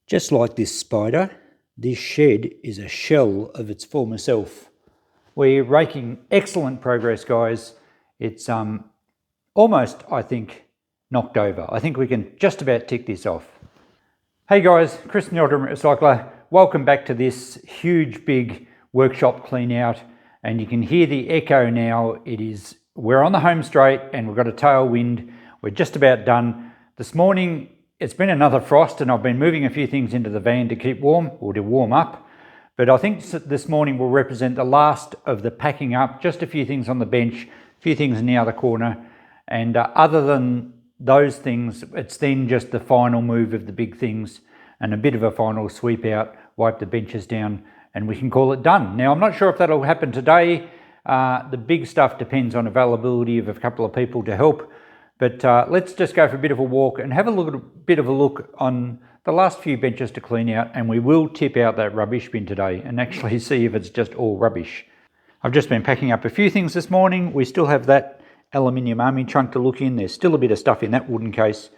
Just like this spider, this shed is a shell of its former self. We're making excellent progress, guys. It's almost, I think, knocked over. I think we can just about tick this off. Hey guys, Chris the Ultimate Recycler. Welcome back to this huge big workshop clean out, and you can hear the echo now. We're on the home straight and we've got a tailwind. We're just about done. This morning it's been another frost and I've been moving a few things into the van to keep warm or to warm up. But I think this morning will represent the last of the packing up, just a few things on the bench, a few things in the other corner. And other than those things, it's then just the final move of the big things and a bit of a final sweep out, wipe the benches down, and we can call it done. Now, I'm not sure if that'll happen today. The big stuff depends on availability of a couple of people to help. But let's just go for a bit of a walk and have a bit of a look on the last few benches to clean out, and we will tip out that rubbish bin today and actually see if it's just all rubbish. I've just been packing up a few things this morning. We still have that aluminium army trunk to look in. There's still a bit of stuff in that wooden case.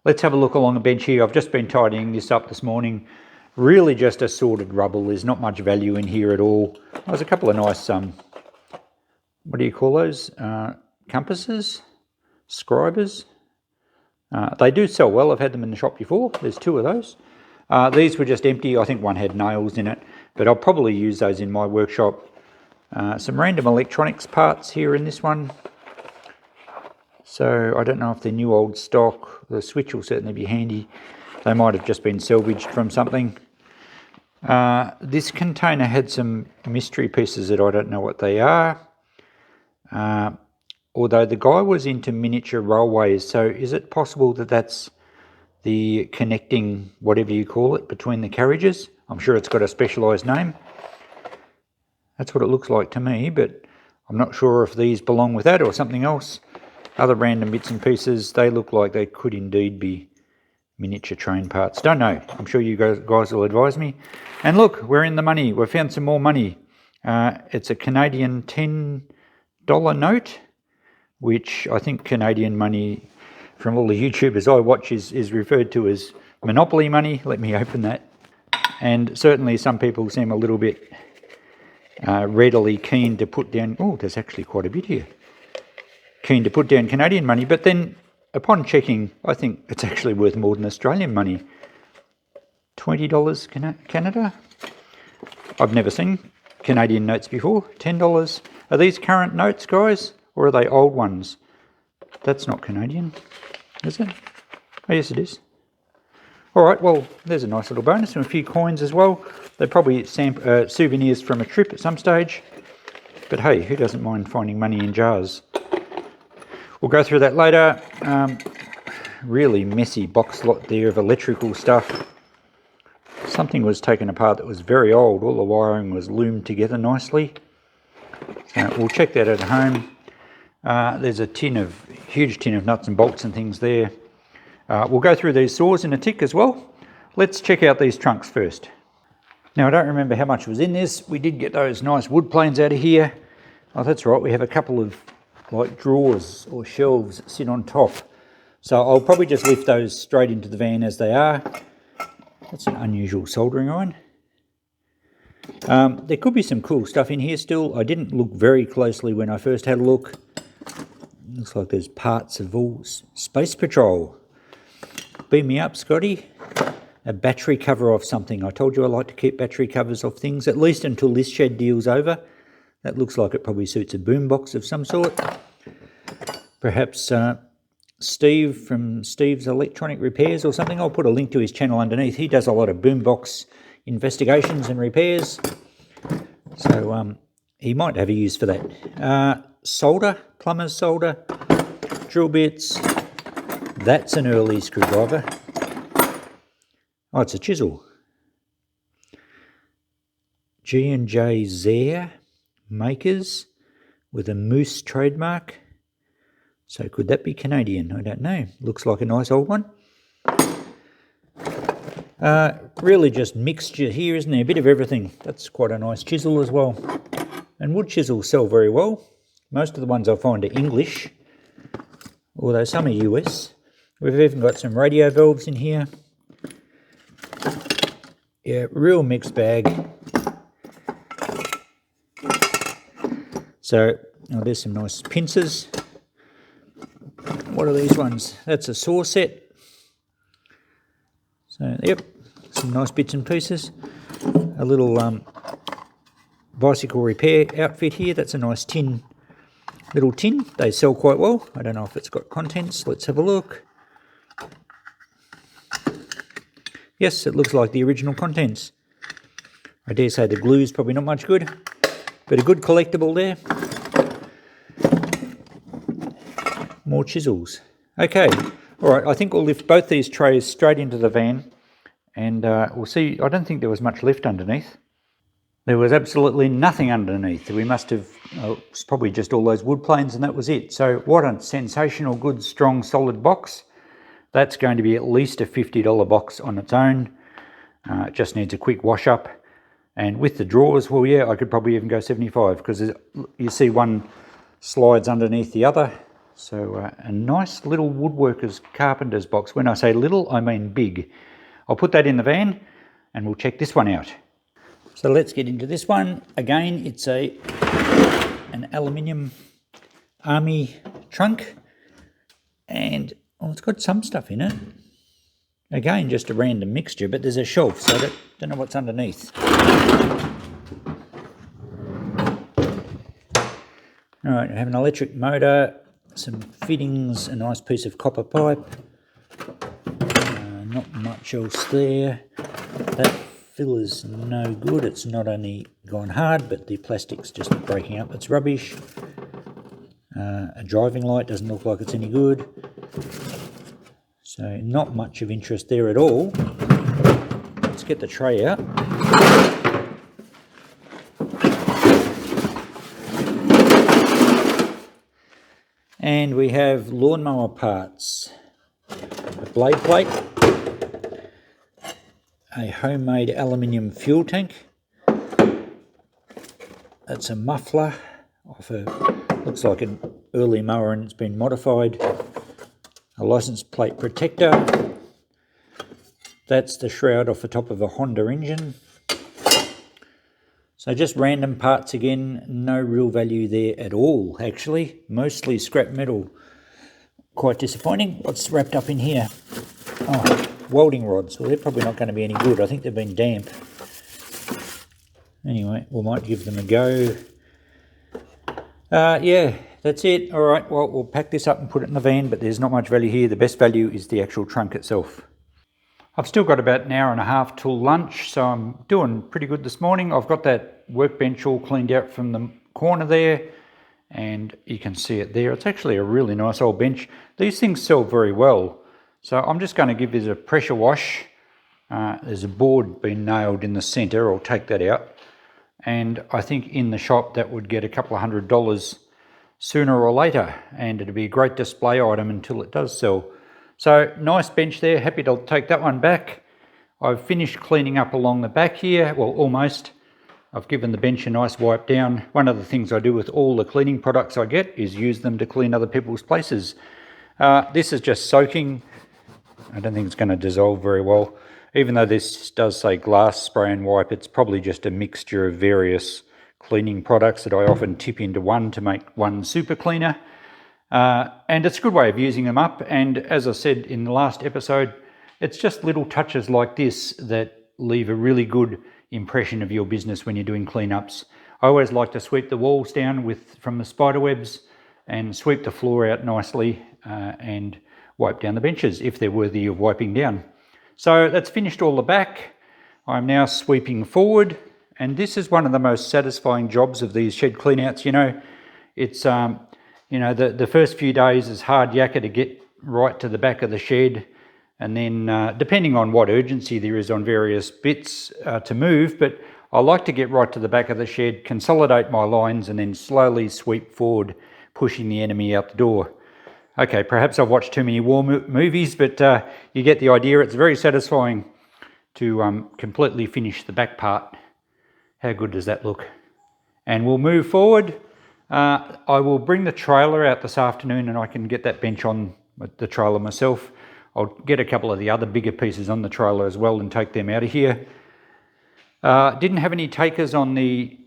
Let's have a look along the bench here. I've just been tidying this up this morning. Really just assorted rubble. There's not much value in here at all. There's a couple of nice, what do you call those? Compasses? Scribers. They do sell well. I've had them in the shop before. There's two of those. These were just empty. I think one had nails in it, but I'll probably use those in my workshop. Some random electronics parts here in this one. So I don't know if they're new old stock. The switch will certainly be handy. They might have just been salvaged from something. This container had some mystery pieces that I don't know what they are. Although the guy was into miniature railways, so is it possible that that's the connecting, whatever you call it, between the carriages? I'm sure it's got a specialised name. That's what it looks like to me, but I'm not sure if these belong with that or something else. Other random bits and pieces, they look like they could indeed be miniature train parts. Don't know. I'm sure you guys will advise me. And look, we're in the money. We've found some more money. It's a Canadian $10 note, which I think Canadian money from all the YouTubers I watch is referred to as monopoly money. Let me open that. And certainly some people seem a little bit readily keen to put down, oh, there's actually quite a bit here, keen to put down Canadian money, but then upon checking, I think it's actually worth more than Australian money. $20 Canada? I've never seen Canadian notes before. $10. Are these current notes, guys, or are they old ones? That's not Canadian, is it? Oh, yes, it is. All right, well, there's a nice little bonus and a few coins as well. They're probably souvenirs from a trip at some stage. But hey, who doesn't mind finding money in jars? We'll go through that later. Really messy box lot there of electrical stuff. Something was taken apart that was very old. All the wiring was loomed together nicely. So we'll check that at home. There's a huge tin of nuts and bolts and things there. We'll go through these saws in a tick as well. Let's check out these trunks first. Now, I don't remember how much was in this. We did get those nice wood planes out of here. Oh, that's right. We have a couple of like drawers or shelves that sit on top. So I'll probably just lift those straight into the van as they are. That's an unusual soldering iron. There could be some cool stuff in here still. I didn't look very closely when I first had a look. Looks like there's parts of all Space Patrol. Beam me up, Scotty. A battery cover off something. I told you I like to keep battery covers off things, at least until this shed deal's over. That looks like it probably suits a boombox of some sort. Perhaps Steve from Steve's Electronic Repairs or something. I'll put a link to his channel underneath. He does a lot of boombox investigations and repairs. So he might have a use for that. Solder, plumber's solder, drill bits. That's an early screwdriver. Oh, it's a chisel. G&J Zaire makers with a moose trademark. So could that be Canadian? I don't know. Looks like a nice old one. Really just mixture here, isn't there? A bit of everything. That's quite a nice chisel as well. And wood chisels sell very well. Most of the ones I find are English, although some are US. We've even got some radio valves in here. Yeah, real mixed bag. So, oh, there's some nice pincers. What are these ones? That's a saw set. So, yep, some nice bits and pieces. A little bicycle repair outfit here. That's a nice little tin. They sell quite well. I don't know if it's got contents. Let's have a look. Yes, it looks like the original contents. I dare say the glue is probably not much good, but a good collectible there. More chisels. Okay, all right, I think we'll lift both these trays straight into the van, and we'll see. I don't think there was much left underneath. There was absolutely nothing underneath. We must have, it's probably just all those wood planes, and that was it. So what a sensational, good, strong, solid box. That's going to be at least a $50 box on its own. It just needs a quick wash up. And with the drawers, well, yeah, I could probably even go 75 because you see one slides underneath the other. So a nice little woodworker's carpenter's box. When I say little, I mean big. I'll put that in the van and we'll check this one out. So let's get into this one. Again, it's an aluminium army trunk, and it's got some stuff in it. Again, just a random mixture, but there's a shelf, so I don't know what's underneath. All right, I have an electric motor, some fittings, a nice piece of copper pipe. Not much else there. That filler's no good. It's not only gone hard, but the plastic's just breaking up. It's rubbish. A driving light doesn't look like it's any good. So not much of interest there at all. Let's get the tray out. And we have lawnmower parts. A blade plate. A homemade aluminium fuel tank. That's a muffler off looks like an early mower and it's been modified. A license plate protector. That's the shroud off the top of a Honda engine. So just random parts again, no real value there at all actually. Mostly scrap metal. Quite disappointing. What's wrapped up in here? Oh, welding rods. Well, they're probably not going to be any good. I think they've been damp. Anyway, we might give them a go. Yeah, that's it. All right, well, we'll pack this up and put it in the van, but there's not much value here. The best value is the actual trunk itself. I've still got about an hour and a half till lunch, so I'm doing pretty good this morning. I've got that workbench all cleaned out from the corner there, and you can see it there. It's actually a really nice old bench. These things sell very well, so I'm just going to give this a pressure wash. There's a board been nailed in the centre. I'll take that out. And I think in the shop that would get a couple of $100 sooner or later, and it'd be a great display item until it does sell. So nice bench there, happy to take that one back. I've finished cleaning up along the back here, well almost. I've given the bench a nice wipe down. One of the things I do with all the cleaning products I get is use them to clean other people's places. This is just soaking. I don't think it's going to dissolve very well. Even though this does say glass spray and wipe, it's probably just a mixture of various cleaning products that I often tip into one to make one super cleaner. And it's a good way of using them up. And as I said in the last episode, it's just little touches like this that leave a really good impression of your business when you're doing cleanups. I always like to sweep the walls down from the spider webs and sweep the floor out nicely and wipe down the benches if they're worthy of wiping down. So that's finished all the back. I'm now sweeping forward, and this is one of the most satisfying jobs of these shed cleanouts. You know, it's the first few days is hard yakka to get right to the back of the shed, and then depending on what urgency there is on various bits to move, but I like to get right to the back of the shed, consolidate my lines, and then slowly sweep forward, pushing the enemy out the door. Okay, perhaps I've watched too many war movies, but you get the idea. It's very satisfying to completely finish the back part. How good does that look? And we'll move forward. I will bring the trailer out this afternoon and I can get that bench on the trailer myself. I'll get a couple of the other bigger pieces on the trailer as well and take them out of here. Didn't have any takers on the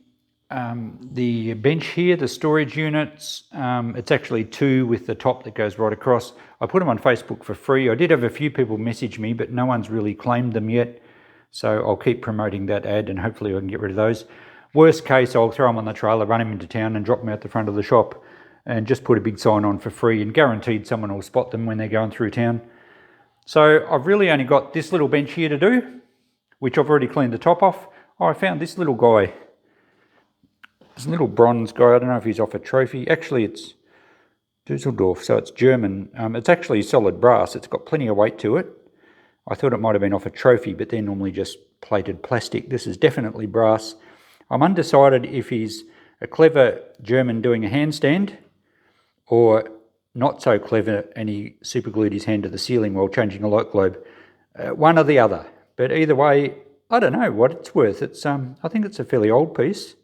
bench here, the storage units. It's actually 2 with the top that goes right across. I put them on Facebook for free. I did have a few people message me, but no one's really claimed them yet. So I'll keep promoting that ad and hopefully I can get rid of those. Worst case, I'll throw them on the trailer, run them into town and drop them out the front of the shop and just put a big sign on for free, and guaranteed someone will spot them when they're going through town. So I've really only got this little bench here to do, which I've already cleaned the top off. Oh, I found this little guy. This little bronze guy. I don't know if he's off a trophy. Actually, it's Dusseldorf, so it's German. It's actually solid brass. It's got plenty of weight to it. I thought it might have been off a trophy, but they're normally just plated plastic. This is definitely brass. I'm undecided if he's a clever German doing a handstand or not so clever and he superglued his hand to the ceiling while changing a light globe. One or the other. But either way, I don't know what it's worth. It's I think it's a fairly old piece.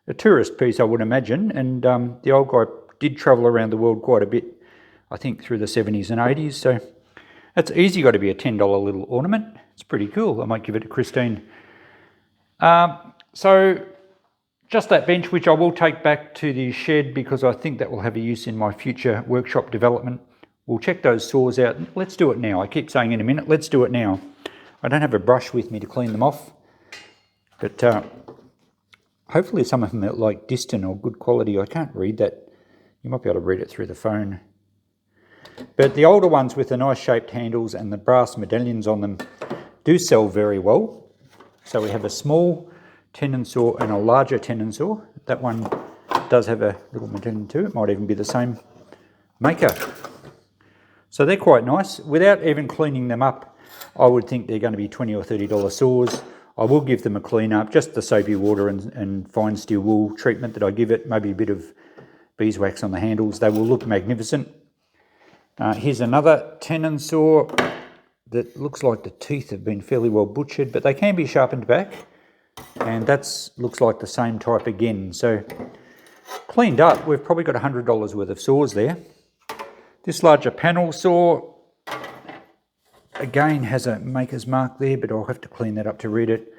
A tourist piece, I would imagine. And the old guy did travel around the world quite a bit, I think through the 70s and 80s. So it's easy got to be a $10 little ornament. It's pretty cool. I might give it to Christine. So just that bench, which I will take back to the shed because I think that will have a use in my future workshop development. We'll check those saws out. Let's do it now. I keep saying in a minute, let's do it now. I don't have a brush with me to clean them off, but hopefully some of them are like distant or good quality. I can't read that. You might be able to read it through the phone. But the older ones with the nice shaped handles and the brass medallions on them do sell very well. So we have a small tenon saw and a larger tenon saw. That one does have a little medallion too. It might even be the same maker. So they're quite nice. Without even cleaning them up, I would think they're going to be $20 or $30 saws. I will give them a clean up, just the soapy water and fine steel wool treatment that I give it, maybe a bit of beeswax on the handles. They will look magnificent. Here's another tenon saw that looks like the teeth have been fairly well butchered, but they can be sharpened back. And that looks like the same type again. So cleaned up, we've probably got $100 worth of saws there. This larger panel saw, again, has a maker's mark there, but I'll have to clean that up to read it.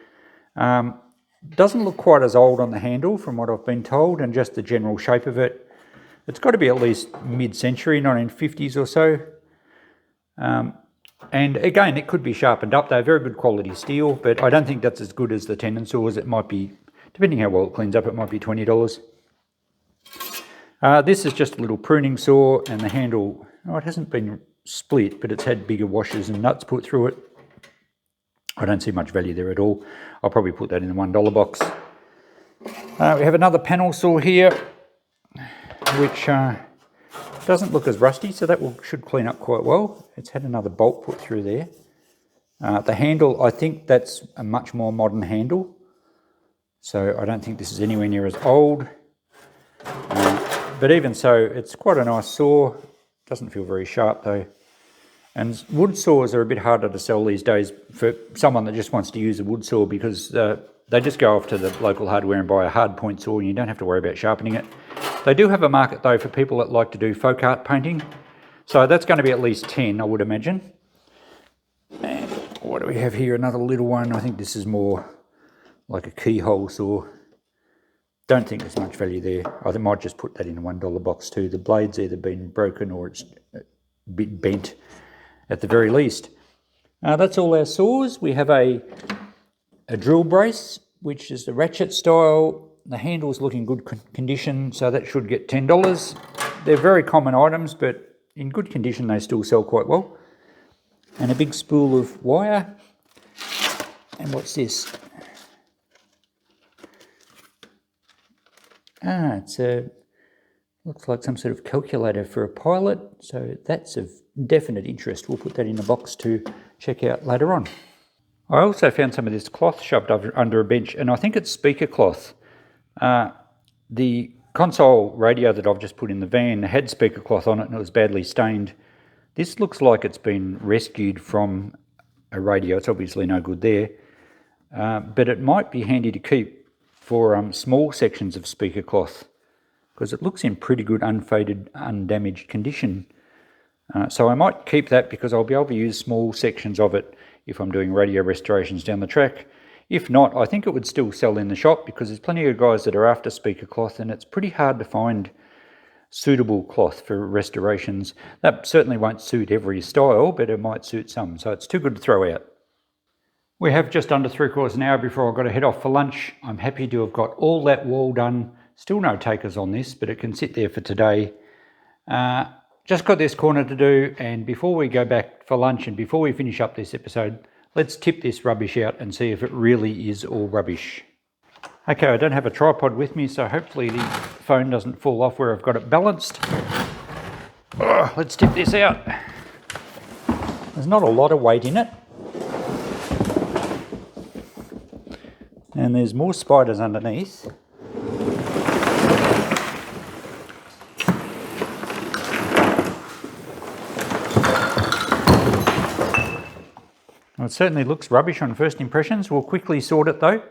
Doesn't look quite as old on the handle from what I've been told, and just the general shape of it. It's got to be at least mid-century, 1950s or so. And again, it could be sharpened up. They're very good quality steel, but I don't think that's as good as the tenon saws. It might be, depending how well it cleans up, it might be $20. This is just a little pruning saw, and the handle, it hasn't been split, but it's had bigger washers and nuts put through it. I don't see much value there at all. I'll probably put that in the $1 box. We have another panel saw here, which doesn't look as rusty, so that should clean up quite well. It's had another bolt put through there. The handle, I think that's a much more modern handle, so I don't think this is anywhere near as old. But even so, it's quite a nice saw. Doesn't feel very sharp though. And wood saws are a bit harder to sell these days for someone that just wants to use a wood saw, because they just go off to the local hardware and buy a hard point saw and you don't have to worry about sharpening it. They do have a market though for people that like to do folk art painting. So that's going to be at least 10, I would imagine. And what do we have here? Another little one. I think this is more like a keyhole saw. Don't think there's much value there. I might just put that in a $1 box too. The blade's either been broken or it's a bit bent at the very least. That's all our saws. We have a drill brace, which is the ratchet style. The handle's looking good condition, so that should get $10. They're very common items, but in good condition they still sell quite well. And a big spool of wire. And what's this? It's looks like some sort of calculator for a pilot, so that's of definite interest. We'll put that in a box to check out later on. I also found some of this cloth shoved under a bench, and I think it's speaker cloth. The console radio that I've just put in the van had speaker cloth on it and it was badly stained. This looks like it's been rescued from a radio. It's obviously no good there, but it might be handy to keep for small sections of speaker cloth, because it looks in pretty good unfaded, undamaged condition. So I might keep that because I'll be able to use small sections of it if I'm doing radio restorations down the track. If not, I think it would still sell in the shop because there's plenty of guys that are after speaker cloth, and it's pretty hard to find suitable cloth for restorations. That certainly won't suit every style, but it might suit some, so it's too good to throw out. We have just under 3/4 an hour before I've got to head off for lunch. I'm happy to have got all that wall done. Still no takers on this, but it can sit there for today. Just got this corner to do, and before we go back for lunch and before we finish up this episode, let's tip this rubbish out and see if it really is all rubbish. Okay, I don't have a tripod with me, so hopefully the phone doesn't fall off where I've got it balanced. Let's tip this out. There's not a lot of weight in it. And there's more spiders underneath. Well, it certainly looks rubbish on first impressions. We'll quickly sort it though.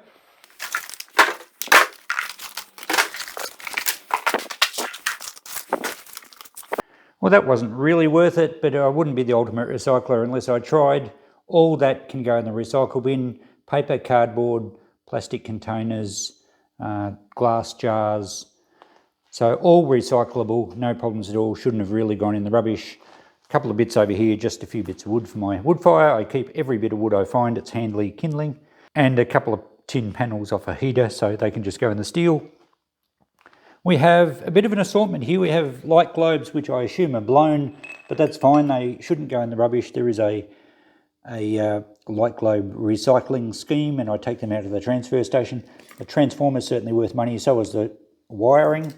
Well, that wasn't really worth it, but I wouldn't be the ultimate recycler unless I tried. All that can go in the recycle bin: paper, cardboard, plastic containers, glass jars. So all recyclable, no problems at all. Shouldn't have really gone in the rubbish. A couple of bits over here, just a few bits of wood for my wood fire. I keep every bit of wood I find, it's handy kindling. And a couple of tin panels off a heater so they can just go in the steel. We have a bit of an assortment here. We have light globes, which I assume are blown, but that's fine. They shouldn't go in the rubbish. There is a light globe recycling scheme, and I take them out of the transfer station. The transformer is certainly worth money, so is the wiring.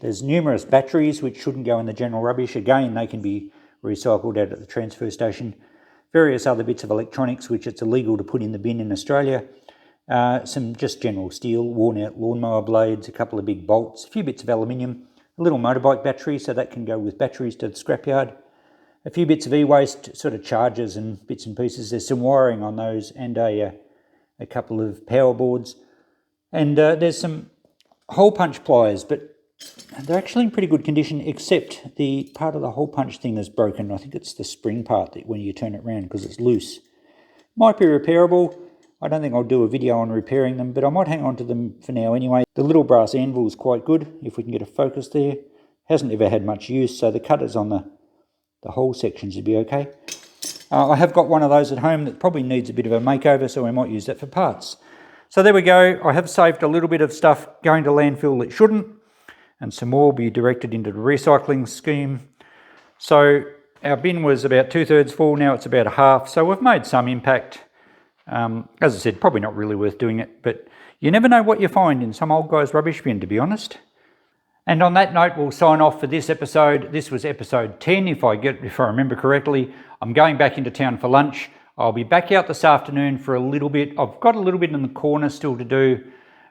There's numerous batteries which shouldn't go in the general rubbish. Again, they can be recycled out at the transfer station. Various other bits of electronics which it's illegal to put in the bin in Australia. Some just general steel, worn out lawnmower blades, a couple of big bolts, a few bits of aluminium, a little motorbike battery, so that can go with batteries to the scrapyard. A few bits of e-waste, sort of chargers and bits and pieces. There's some wiring on those, and a couple of power boards. And there's some hole punch pliers, but they're actually in pretty good condition, except the part of the hole punch thing is broken. I think it's the spring part that when you turn it around, because it's loose. Might be repairable. I don't think I'll do a video on repairing them, but I might hang on to them for now anyway. The little brass anvil is quite good, if we can get a focus there. Hasn't ever had much use, so the cutters on the hole section should be okay. I have got one of those at home that probably needs a bit of a makeover, so I might use that for parts. So there we go. I have saved a little bit of stuff going to landfill that shouldn't, and some more will be directed into the recycling scheme. So our bin was about 2/3 full, now it's about a half, so we've made some impact. As I said, probably not really worth doing it, but you never know what you find in some old guy's rubbish bin, to be honest. And on that note, we'll sign off for this episode. This was episode 10, if I remember correctly. I'm going back into town for lunch. I'll be back out this afternoon for a little bit. I've got a little bit in the corner still to do,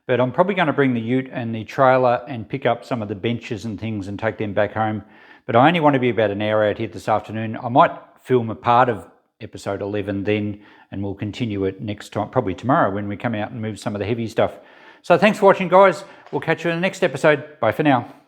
but I'm probably going to bring the ute and the trailer and pick up some of the benches and things and take them back home. But I only want to be about an hour out here this afternoon. I might film a part of episode 11 then, and we'll continue it next time, probably tomorrow when we come out and move some of the heavy stuff. So thanks for watching, guys. We'll catch you in the next episode. Bye for now.